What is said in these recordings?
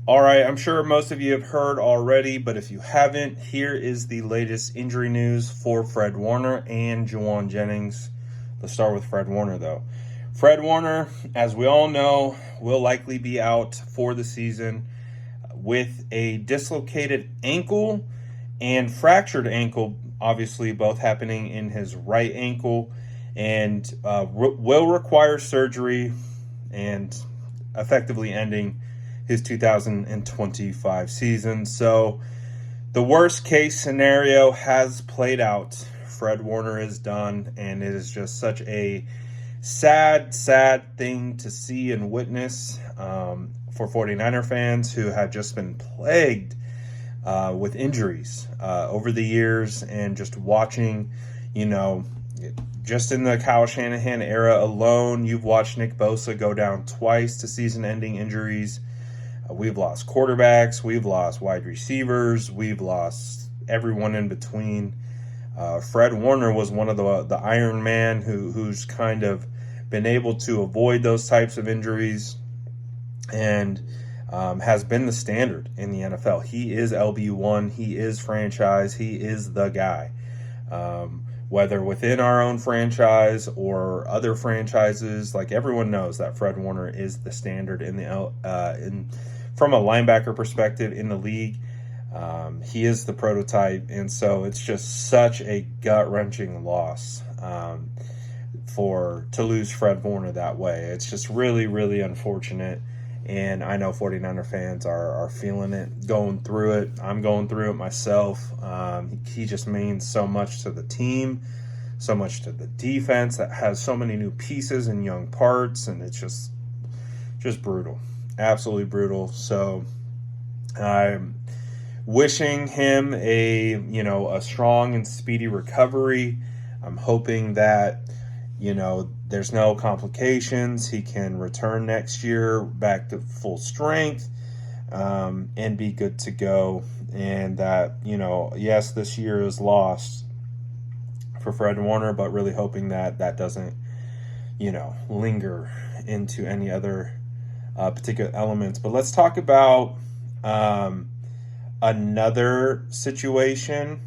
All right, I'm sure most of you have heard already, but if you haven't, here is the latest injury news for Fred Warner and Jauan Jennings. Let's start with Fred Warner, though. Fred Warner, as we all know, will likely be out for the season with a dislocated ankle and fractured ankle, obviously, both happening in his right ankle, and will require surgery and effectively ending his 2025 season. So the worst case scenario has played out. Fred Warner is done, and it is just such a sad thing to see and witness for 49er fans who have just been plagued with injuries over the years, and just watching, just in the Kyle Shanahan era alone, you've watched Nick Bosa go down twice to season-ending injuries. We've lost quarterbacks, we've lost wide receivers, we've lost everyone in between. Fred Warner was one of the Iron Man who's kind of been able to avoid those types of injuries, and has been the standard in the NFL. He is LB1, he is franchise, he is the guy. Whether within our own franchise or other franchises, like, everyone knows that Fred Warner is the standard in the from a linebacker perspective in the league. He is the prototype, and so it's just such a gut-wrenching loss to lose Fred Warner that way. It's just really unfortunate, and I know 49er fans are feeling it, going through it. I'm going through it myself. He just means so much to the team, so much to the defense that has so many new pieces and young parts, and it's just brutal. Absolutely brutal. So I'm wishing him a strong and speedy recovery. I'm hoping that there's no complications. He can return next year back to full strength, and be good to go. And that, yes, this year is lost for Fred Warner, but really hoping that doesn't linger into any other particular elements. But let's talk about another situation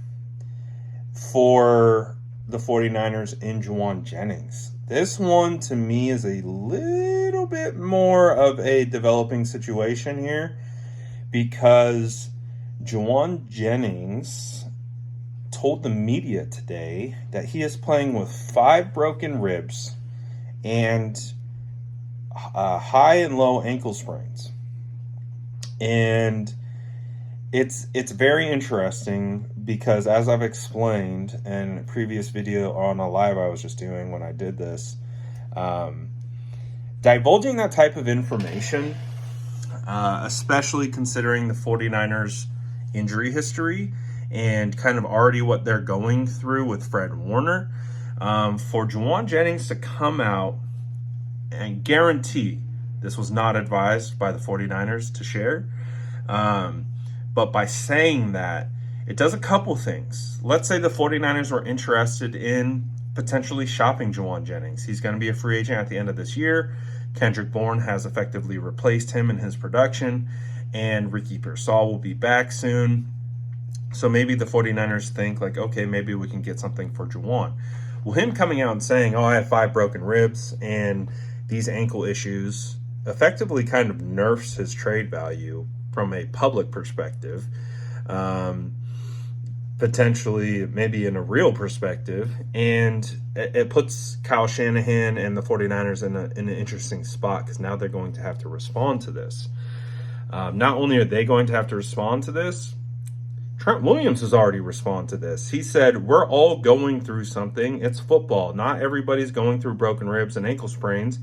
for the 49ers in Jauan Jennings. This one, to me, is a little bit more of a developing situation here, because Jauan Jennings told the media today that he is playing with 5 broken ribs and high and low ankle sprains. And it's very interesting, because as I've explained in a previous video on a live I was just doing when I did this, divulging that type of information, especially considering the 49ers injury history and kind of already what they're going through with Fred Warner, for Jauan Jennings to come out and guarantee this was not advised by the 49ers to share, but by saying that, it does a couple things. Let's say the 49ers were interested in potentially shopping Jauan Jennings. He's going to be a free agent at the end of this year. Kendrick Bourne has effectively replaced him in his production, and Ricky Pearsall will be back soon. So maybe the 49ers think, like, okay, maybe we can get something for Jauan. Well, him coming out and saying, I have 5 broken ribs and these ankle issues, effectively kind of nerfs his trade value from a public perspective, potentially maybe in a real perspective, and it puts Kyle Shanahan and the 49ers in an interesting spot, because now they're going to have to respond to this. Not only are they going to have to respond to this, Trent Williams has already responded to this. He said, we're all going through something. It's football. Not everybody's going through broken ribs and ankle sprains,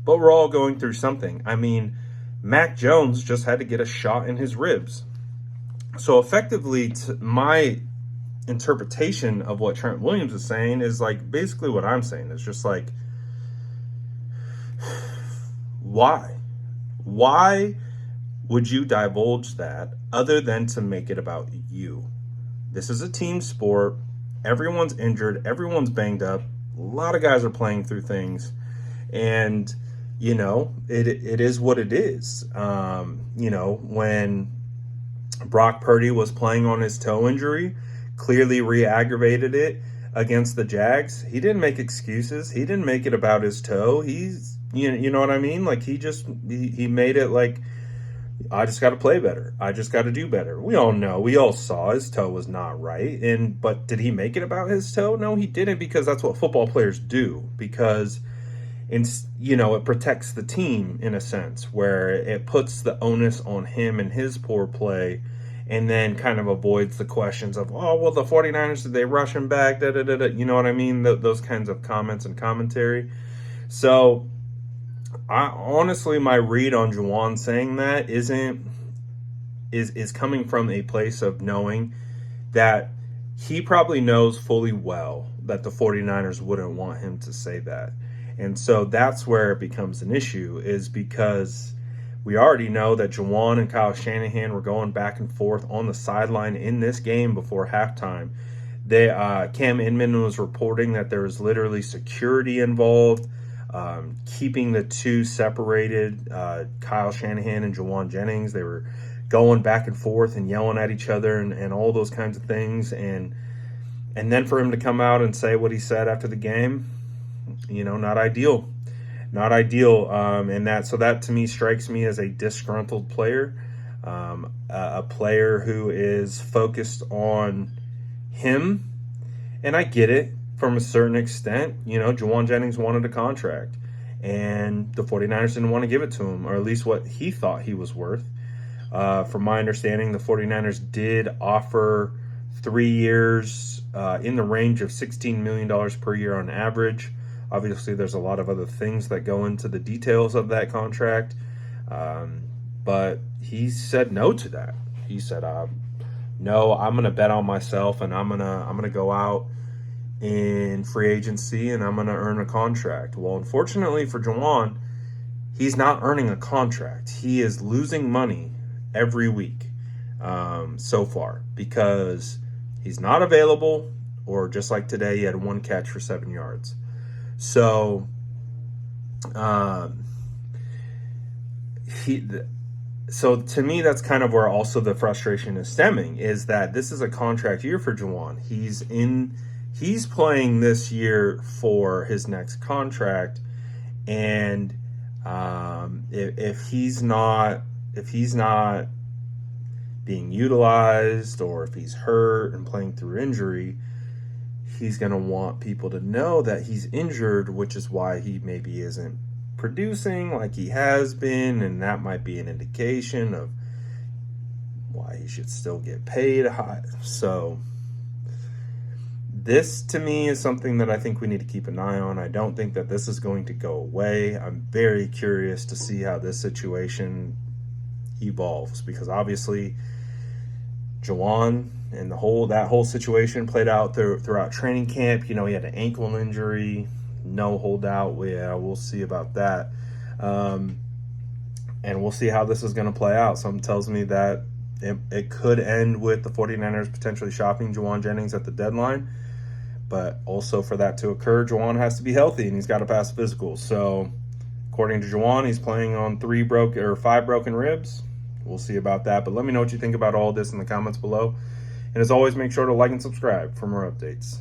but we're all going through something. I mean, Mac Jones just had to get a shot in his ribs. So effectively, my interpretation of what Trent Williams is saying is like basically what I'm saying. It's just like, why? Why would you divulge that other than to make it about you? This is a team sport. Everyone's injured. Everyone's banged up. A lot of guys are playing through things. And it is what it is. When Brock Purdy was playing on his toe injury, clearly re-aggravated it against the Jags. He didn't make excuses. He didn't make it about his toe. You know what I mean? Like he made it like, I just got to play better. I just got to do better. We all know. We all saw his toe was not right. But did he make it about his toe? No, he didn't, because that's what football players do. Because it protects the team in a sense, where it puts the onus on him and his poor play, and then kind of avoids the questions of, oh, well, the 49ers, did they rush him back? Da, da, da, da. You know what I mean? Those kinds of comments and commentary. So honestly, my read on Jauan saying that is coming from a place of knowing that he probably knows fully well that the 49ers wouldn't want him to say that. And so that's where it becomes an issue, is because we already know that Jauan and Kyle Shanahan were going back and forth on the sideline in this game before halftime. Cam Inman was reporting that there was literally security involved, keeping the two separated, Kyle Shanahan and Jauan Jennings. They were going back and forth and yelling at each other and all those kinds of things. And then for him to come out and say what he said after the game, not ideal. Not ideal. And that to me strikes me as a disgruntled player, a player who is focused on him. And I get it from a certain extent. Jauan Jennings wanted a contract, and the 49ers didn't want to give it to him, or at least what he thought he was worth. From my understanding, the 49ers did offer 3 years in the range of $16 million per year on average. Obviously, there's a lot of other things that go into the details of that contract, but he said no to that. He said, "No, I'm going to bet on myself, and I'm gonna go out in free agency, and I'm going to earn a contract." Well, unfortunately for Jauan, he's not earning a contract. He is losing money every week so far, because he's not available, or just like today, he had 1 catch for 7 yards. So, so to me, that's kind of where also the frustration is stemming, is that this is a contract year for Jauan. He's playing this year for his next contract, and if he's not being utilized, or if he's hurt and playing through injury, he's going to want people to know that he's injured, which is why he maybe isn't producing like he has been, and that might be an indication of why he should still get paid high. So this, to me, is something that I think we need to keep an eye on. I don't think that this is going to go away. I'm very curious to see how this situation evolves, because obviously Jauan and that whole situation played out throughout training camp. He had an ankle injury, no holdout. Yeah, we'll see about that. And we'll see how this is going to play out. Something tells me that it could end with the 49ers potentially shopping Jauan Jennings at the deadline. But also, for that to occur, Jauan has to be healthy, and he's got to pass physical. So according to Jauan, he's playing on 5 broken ribs. We'll see about that. But let me know what you think about all this in the comments below. And as always, make sure to like and subscribe for more updates.